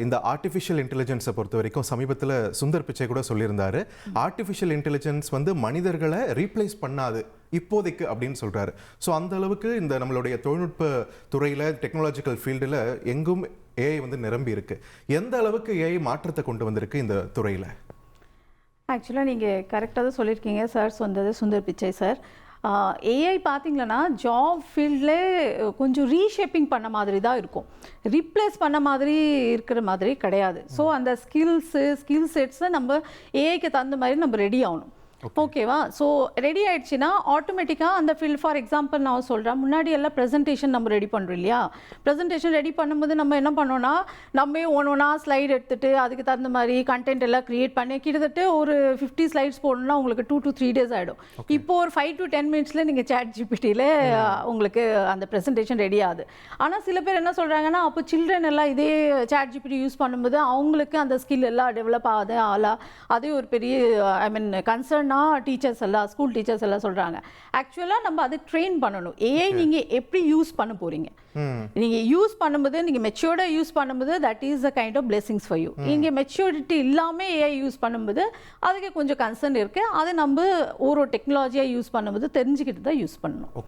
இந்த ஆர்டிஃபிஷியல் இன்டெலிஜென்ஸை பொறுத்த வரைக்கும் சமீபத்தில் சுந்தர் பிச்சை கூட சொல்லியிருந்தாரு, ஆர்டிஃபிஷியல் இன்டெலிஜென்ஸ் வந்து மனிதர்களை ரீப்ளேஸ் பண்ணாது இப்போதைக்கு அப்படின்னு சொல்றாரு. ஸோ அந்த அளவுக்கு இந்த நம்மளுடைய தொழில்நுட்ப துறையில், டெக்னாலஜிக்கல் ஃபீல்டில் எங்கும் ஏஐ வந்து நிரம்பி இருக்கு. எந்த அளவுக்கு ஏஐ மாற்றத்தை கொண்டு வந்திருக்கு இந்த துறையில்? ஆக்சுவலாக நீங்கள் கரெக்டாக தான் சொல்லியிருக்கீங்க சார், சொன்னது சுந்தர் பிச்சை சார். ஏஐ பார்த்தீங்கன்னா ஜாப் ஃபீல்ட்லே கொஞ்சம் ரீஷேப்பிங் பண்ண மாதிரி தான் இருக்கும், ரீப்ளேஸ் பண்ண மாதிரி இருக்கிற மாதிரி கிடையாது. ஸோ அந்த ஸ்கில் செட்ஸை நம்ம ஏஐக்கு தகுந்த மாதிரி நம்ம ரெடி ஆகணும். ஓகேவா? ஸோ ரெடி ஆயிடுச்சுன்னா ஆட்டோமேட்டிக்காக அந்த ஃபீல்ட், ஃபார் எக்ஸாம்பிள் நான் சொல்கிறேன், முன்னாடி எல்லாம் ப்ரெசன்டேஷன் நம்ம ரெடி பண்ணுறோம் இல்லையா? ப்ரெசன்டேஷன் ரெடி பண்ணும்போது நம்ம என்ன பண்ணோன்னா, நம்ம ஒன்றா ஸ்லைடு எடுத்துகிட்டு அதுக்கு தகுந்த மாதிரி கண்டென்ட் எல்லாம் க்ரியேட் பண்ணி கிட்டத்தட்ட ஒரு 50 ஸ்லைட்ஸ் போடணும்னா உங்களுக்கு 2 to 3 days ஆகிடும். இப்போ ஒரு 5 to 10 minutes நீங்கள் சாட் ஜிபிடியில் உங்களுக்கு அந்த ப்ரெசன்டேஷன் ரெடி ஆகுது. ஆனால் சில பேர் என்ன சொல்கிறாங்கன்னா, அப்போ சில்ட்ரன் எல்லாம் இதே சாட் ஜிபிடி யூஸ் பண்ணும்போது அவங்களுக்கு அந்த ஸ்கில் எல்லாம் டெவலப் ஆகுது அதே ஒரு பெரிய ஐ மீன் கன்சர்ன் டீச்சர்ஸ் எல்லாம், ஸ்கூல் டீச்சர்ஸ் எல்லாம் சொல்றாங்க. ஆக்சுவலா நம்ம அதை ட்ரெயின் பண்ணணும். ஏஐ நீங்க எப்படி யூஸ் பண்ண போறீங்க, நீங்க யூஸ் பண்ணும்போது, நீங்க மெச்சூர்டா யூஸ் பண்ணும்போது that is a kind of blessings for you. நீங்க மெச்சூரிட்டி இல்லாம ஏஐ யூஸ் பண்ணும்போது அதுக்கு கொஞ்சம் கன்சர்ன் இருக்கு. அதை நம்ம ஒரு டெக்னாலஜியா யூஸ் பண்ணும்போது தெரிஞ்சுக்கிட்டு தான் யூஸ் பண்ணணும்.